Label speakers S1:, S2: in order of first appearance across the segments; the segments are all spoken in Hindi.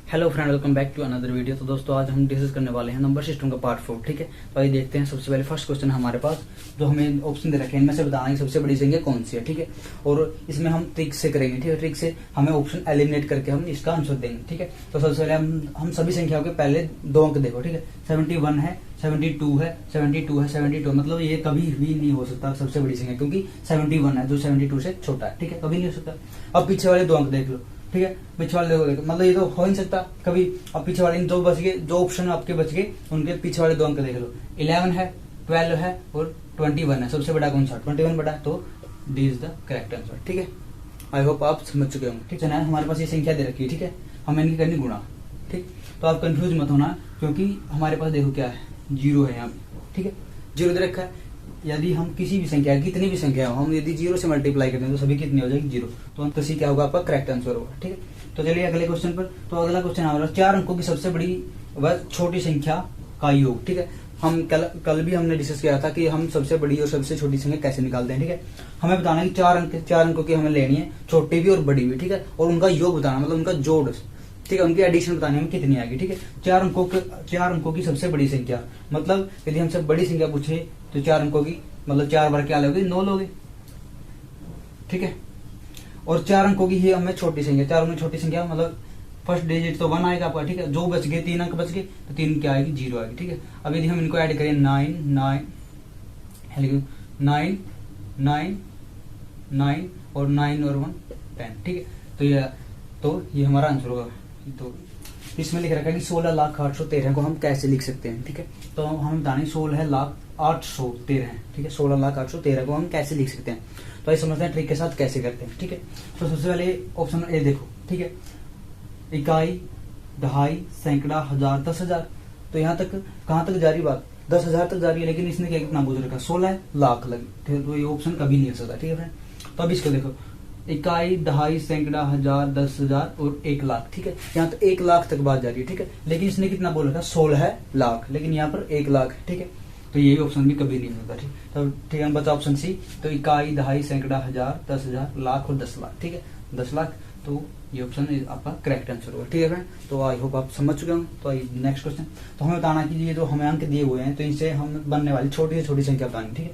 S1: Hello friend, welcome back to another video. तो दोस्तों आज हम डिस्कस करने वाले हैं नंबर सिस्टम का पार्ट 4। ठीक है, तो आइए देखते हैं। सबसे पहले फर्स्ट क्वेश्चन हमारे पास जो हमें ऑप्शन दे रखे हैं, इनमें से बताना है सबसे बड़ी संख्या कौन सी है। ठीक है, और इसमें हम ट्रिक से करेंगे। ठीक है, ट्रिक से हमें ऑप्शन एलिमिनेट करके हम इसका आंसर देंगे। ठीक है, तो सबसे पहले हम सभी संख्याओं के पहले दो अंक देखो। ठीक है, 71 है, 72 है, 72 है, 72 मतलब ये कभी भी नहीं हो सकता सबसे बड़ी संख्या, क्योंकि 71 है जो 72 से छोटा है। ठीक है, कभी नहीं हो सकता। अब पीछे वाले दो अंक देख लो। ठीक है, पीछे वाले दो मतलब ये तो हो नहीं सकता कभी। अब पीछे वाले दो बच गए, जो ऑप्शन आपके बच गए उनके पीछे वाले दो अंक देख लो। 11 है, 12 है और 21 है। सबसे बड़ा कौन सा? 21 बड़ा, तो D is the correct answer. ठीक है, आई होप आप समझ चुके होंगे। ठीक है ना, हमारे पास ये संख्या दे रखी है। ठीक है, हमें इनकी करनी गुणा। ठीक, तो आप कंफ्यूज मत होना, क्योंकि हमारे पास देखो क्या है, 0 है यहाँ पे। ठीक है, 0 दे रखा है। यदि हम किसी भी संख्या, कितनी भी संख्या हो, हम यदि 0 से मल्टीप्लाई करते हैं तो सभी कितनी हो जाएगी? 0। तो सी क्या होगा? आपका करेक्ट आंसर होगा। ठीक है, तो चलिए अगले क्वेश्चन पर। तो अगला क्वेश्चन हमारा 4 अंकों की सबसे बड़ी व छोटी संख्या का योग। ठीक है, हम कल भी हमने डिस्कस किया था कि हम सबसे बड़ी और सबसे छोटी संख्या कैसे निकालते हैं। ठीक है, हमें बताना है कि 4 अंकों की हमें लेनी है, छोटी भी और बड़ी भी। ठीक है, और उनका योग बताना, मतलब उनका जोड़। ठीक है, उनकी एडिशन बताने में कितनी आएगी। ठीक है, 4 अंकों की सबसे बड़ी संख्या, मतलब यदि हमसे बड़ी संख्या पूछे तो 4 अंकों की मतलब 4 बार क्या लोगे? 9 लोगे। ठीक है, और 4 अंकों की ही हमें छोटी संख्या, 4 में छोटी संख्या मतलब फर्स्ट डिजिट तो 1 आएगा आपका। ठीक है, जो बच गए 3 अंक बच गए तो 3 क्या आएगी? 0 आएगी। ठीक है, अब यदि हम इनको ऐड करें 9 9 9 9 9 और 9 और 1 10। ठीक है, तो ये हमारा आंसर होगा। तो इसमें लिख रखा है कि 16,08,13 को हम कैसे लिख सकते हैं। ठीक है, तो हम बताने 16,08,13 है। ठीक है, 16,08,13 को हम कैसे लिख सकते हैं, तो ये समझते हैं ट्रिक के साथ कैसे करते हैं। ठीक है, तो सबसे पहले ऑप्शन ए देखो। ठीक है, इकाई, दहाई, सैकड़ा, हजार, 10,000। तो यहाँ तक कहाँ तक जा रही बात? 10,000 तक जा रही है, लेकिन इसने क्या कितना बोल रखा? 16 लाख लगे। ठीक है, तो ये ऑप्शन कभी नहीं हो सकता। ठीक है फ्रेंड, तो अब इसको देखो, इकाई, दहाई, सैकड़ा, हजार, 10,000 और 1 लाख। ठीक है, यहाँ तो 1 लाख तक बात जा रही है। ठीक है, लेकिन इसने कितना बोल रखा? 16 लाख, लेकिन यहाँ पर 1 लाख है। ठीक है, तो ये ऑप्शन भी कभी नहीं होता। ठीक, तो ठीक है, बचा ऑप्शन सी। तो इकाई, दहाई, सैकड़ा, हजार, 10,000, लाख और 10 लाख। ठीक है, 10 लाख, तो ये ऑप्शन आपका करेक्ट आंसर होगा। ठीक है फ्रेंड, तो आई होप आप समझ चुके होंगे। तो नेक्स्ट क्वेश्चन, तो हमें बताना कि ये जो हमें अंक दिए हुए हैं, तो इनसे हम बनने वाली छोटी से छोटी संख्या बतानी। ठीक है,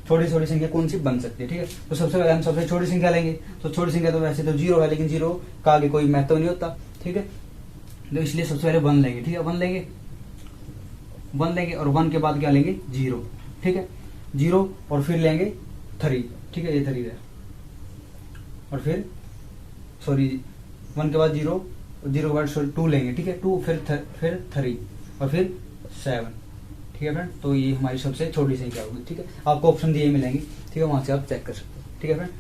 S1: छोटी से छोटी संख्या कौन सी बन सकती है। ठीक है, तो सबसे पहले हम सबसे छोटी संख्या लेंगे। तो छोटी संख्या तो वैसे तो 0 है, लेकिन 0 का आगे कोई महत्व नहीं होता। ठीक है, तो इसलिए सबसे पहले 1 लेंगे। ठीक है, 1 लेंगे और 1 के बाद क्या लेंगे? 0। ठीक है, 0 और फिर लेंगे 3। ठीक है, ये 3 है, और फिर 1 के बाद 0 के बाद 2 लेंगे। ठीक है, 2 फिर 3 और फिर 7। ठीक है फ्रेंड, तो ये हमारी सबसे छोटी संख्या होगी। ठीक है, आपको ऑप्शन दिए मिलेंगे। ठीक है, वहां से आप चेक कर सकते हैं। ठीक है फ्रेंड,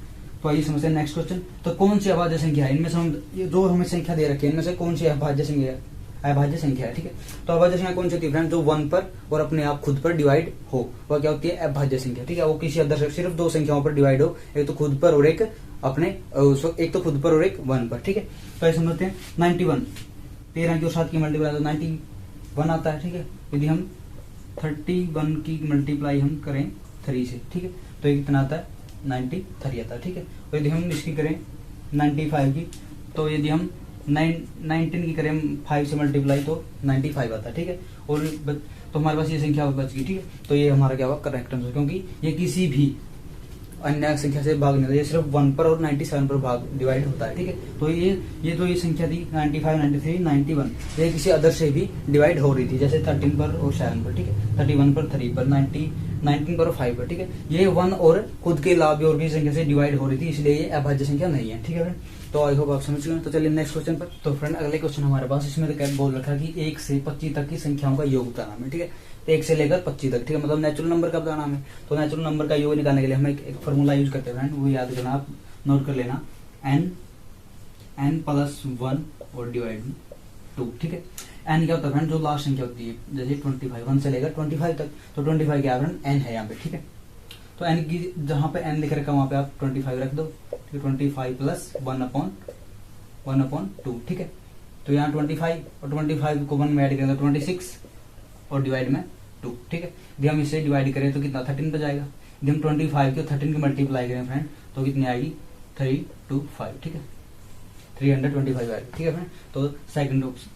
S1: तो आइए समझते हैं नेक्स्ट क्वेश्चन। तो कौन सी अभाज्य संख्या है इनमें से? हम जो हमें संख्या दे रखी है इनमें से कौन सी अभाज्य संख्या है? ठीक है, तो अभाज्य संख्या कौन सी होती है फ्रेंड? जो 1 पर और अपने आप खुद पर डिवाइड हो, वह क्या होती है? अभाज्य संख्या। ठीक है, वो किसी अदर से सिर्फ 2 संख्याओं पर डिवाइड हो, एक तो खुद पर और एक अपने, एक तो खुद पर और एक 1 पर। ठीक है, तो ये समझते हैं 91, 13 की और 7 की मल्टीप्लाई तो 91 आता है। ठीक है, यदि हम 31 की मल्टीप्लाई हम करें 3 से, ठीक है, तो ये कितना आता है? 93 आता है। ठीक है, और यदि हम इसकी करें 95 की, तो यदि हम 19 की करें 5 से मल्टीप्लाई तो 95 आता है। ठीक है, और तो हमारे पास ये संख्या बच गई। ठीक है, तो ये हमारा क्या होगा? करेक्ट आंसर, क्योंकि ये किसी भी अन्य संख्या से भाग नहीं होता, ये सिर्फ 1 पर और 97 पर भाग डिवाइड होता है। ठीक है, तो ये संख्या थी 95, 93, 91, ये किसी अदर से भी डिवाइड हो रही थी, जैसे 13 पर और 7 पर। ठीक है, 31 पर, 3 पर, 19 पर और 5 पर। ठीक है, ये 1 और खुद के अलावा और भी संख्या से डिवाइड हो रही थी, इसलिए ये अभाज्य संख्या नहीं है। ठीक है फ्रेंड, तो आई होप आप समझ गए। तो चलिए नेक्स्ट क्वेश्चन पर। तो फ्रेंड अगले क्वेश्चन हमारे पास, इसमें तो बोल रखा है कि 1 से 25 तक की संख्याओं का योग बताना हमें। ठीक है, 1 से लेकर 25 तक। ठीक है, मतलब नेचुरल नंबर का बताना हमें। तो नेचुरल नंबर का योग निकालने के लिए हम एक फॉर्मूला यूज करते हैं, वो याद करना, आप नोट कर लेना, n प्लस 1 और डिवाइड 2। ठीक है, n क्या होता है फ्रेंड? जो लास्ट संख्या होती है, जैसे 25, 1 से लेकर 25 तक, तो 25 क्या फ्रेंड? n है यहाँ पे। ठीक है, तो n की जहां पे n लिख रखा है वहां पे आप 25 रख दो। ठीक है, 25 प्लस 1/2। ठीक है, तो यहाँ 25 और 25 को 1 में ऐड करें तो 26 और डिवाइड में 2। ठीक है, यदि हम इसे डिवाइड करें तो कितना? 13 पे जाएगा। यदि हम 25 को 13 की मल्टीप्लाई करें फ्रेंड, तो कितनी आएगी? 325। ठीक है, 325 आएगा, ठीक है फ्रेंड। तो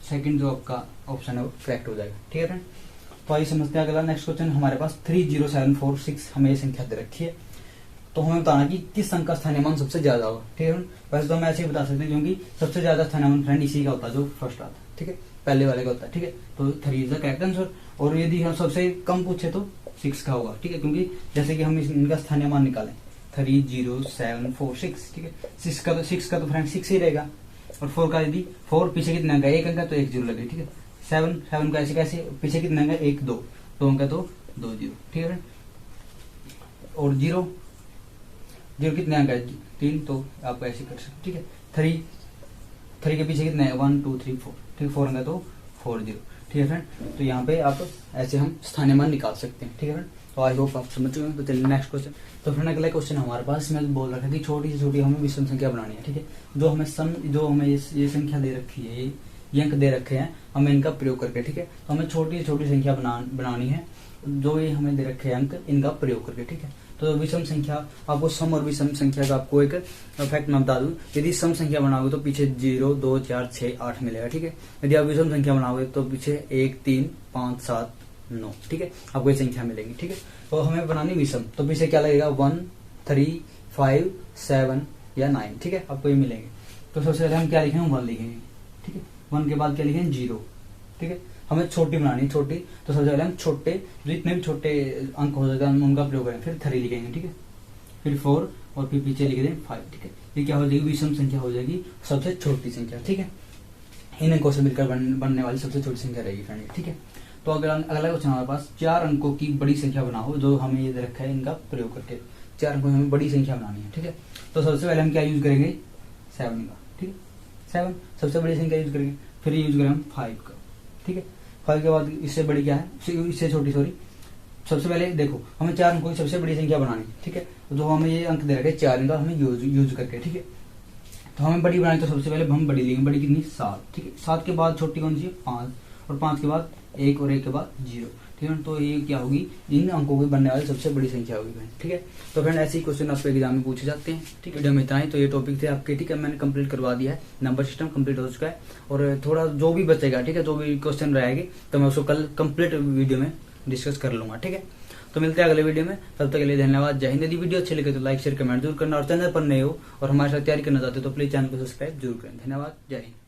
S1: सेकंड जो आपका ऑप्शन है वो करेक्ट हो जाएगा, ठीक है फ्रेंड। तो आइए समझते हैं अगला नेक्स्ट क्वेश्चन। हमारे पास 30746 हमें ये संख्या दे रखी है, तो हमें बताना कि किस अंक का स्थानीय मान सबसे ज्यादा होगा, ठीक है। वैसे तो हम ऐसे ही बता सकते हैं, क्योंकि सबसे ज्यादा स्थानीय मान फ्रेंड इसी का होता है जो फर्स्ट आता है, ठीक है, पहले वाले का होता है, ठीक है। तो 3 इज द करेक्ट आंसर। और यदि हम सबसे कम पूछे तो 6 का होगा, ठीक है, क्योंकि जैसे कि हम इनका स्थानीय मान निकालें 30746, ठीक है। 6 का तो फ्रेंड 6 ही रहेगा, और 4 का यदि 4 पीछे कितना अंक है, 1 अंक है तो 1 0 लगे, ठीक है। 7 का ऐसे कैसे पीछे कितना अंक है, 1 2 अंक है तो 2 0, ठीक है फ्रेंड। और 0 कितने अंक है, 3, तो आप ऐसे कर सकते, ठीक है। 3 के पीछे कितना है, 1 2 3 4, ठीक है, 4 अंक है तो 4 0, ठीक है फ्रेंड। तो यहाँ पे आप ऐसे हम स्थानीय मान निकाल सकते हैं, ठीक है फ्रेंड। तो आई होप आप समझ चुके हैं। तो चलिए नेक्स्ट क्वेश्चन। तो फ्रेंड अगला क्वेश्चन हमारे पास इसमें बोल रखा है कि छोटी से छोटी हमें विषम संख्या बनानी है, ठीक है। जो हमें ये संख्या दे रखी है, ये अंक दे रखे हैं, हमें इनका प्रयोग करके, ठीक है। तो हमें छोटी से छोटी संख्या बनानी है, जो ये हमें दे रखे हैं अंक, इनका प्रयोग करके, ठीक है। तो विषम संख्या, आपको सम और विषम संख्या का आपको एक फैक्ट मैं बता दूं, यदि सम संख्या बनाओगे तो पीछे 0 2 4 6 8 मिलेगा, ठीक है। यदि आप विषम संख्या बनाओगे तो पीछे 1 3 5 7 9, ठीक है, आपको ये संख्या मिलेगी, ठीक है। तो हमें बनानी विषम, तो पीछे क्या लगेगा, 1 3 5 7 या 9, ठीक है, आपको ये मिलेंगे। तो सबसे पहले हम क्या लिखेंगे, 1 लिखेंगे, ठीक है। 1 के बाद क्या लिखेंगे, 0, ठीक है। हमें छोटी बनानी, छोटी, तो सबसे पहले हम छोटे, जितने भी छोटे अंक हो जाएगा हम उनका प्रयोग करें। फिर 3 लिखेंगे, ठीक है, फिर 4, और फिर पीछे लिख दें 5, ठीक है। ये क्या हो जाएगी, विषम संख्या हो जाएगी, सबसे छोटी संख्या, ठीक है। इन अंकों से मिलकर बनने वाली सबसे छोटी संख्या रहेगी फ्रेंड, ठीक है। तो अगला क्वेश्चन हमारे पास, 4 अंकों की बड़ी संख्या बनाओ, जो हमें ये रखा है, इनका प्रयोग करके 4 अंकों में हमें बड़ी संख्या बनानी है, ठीक है। तो सबसे पहले हम क्या यूज करेंगे, 7 का, ठीक है, 7 सबसे बड़ी संख्या यूज करेंगे। फिर यूज करेंगे हम 5 का, ठीक है। 5 के बाद इससे बड़ी क्या है, इससे छोटी, सॉरी। सबसे पहले देखो, हमें 4 अंकों की सबसे बड़ी संख्या बनानी है, ठीक है। जो हमें ये अंक दे रखे 4, इनका हमें यूज करके, ठीक है। तो हमें बड़ी बनानी, तो सबसे पहले हम बड़ी लेंगे, बड़ी कितनी, 7, ठीक है। 7 के बाद छोटी कौन सी है, 5, और 5 के बाद 1, और 1 के बाद 0, ठीक है। तो ये क्या होगी, इन अंकों की बनने वाली सबसे बड़ी संख्या होगी फ्रेंड, ठीक है। तो फ्रेंड ऐसे ही क्वेश्चन आपके एग्जाम में पूछे जाते हैं, ठीक है। वीडियो में इतना ही। तो ये टॉपिक थे आपके, ठीक है, मैंने कंप्लीट करवा दिया है, नंबर सिस्टम कंप्लीट हो चुका है, और थोड़ा जो भी बचेगा, ठीक है, जो भी क्वेश्चन रहेंगे तो मैं उसको कल कंप्लीट वीडियो में डिस्कस कर लूंगा, ठीक है। तो मिलते हैं अगले वीडियो में, तब तक के लिए धन्यवाद, जय हिंद। यदि वीडियो अच्छी लगे तो लाइक शेयर कमेंट जरूर करना, और चैनल पर नए हो और हमारे साथ तैयारी करना चाहते हो तो प्लीज चैनल को सब्सक्राइब जरूर करें। धन्यवाद, जय हिंद।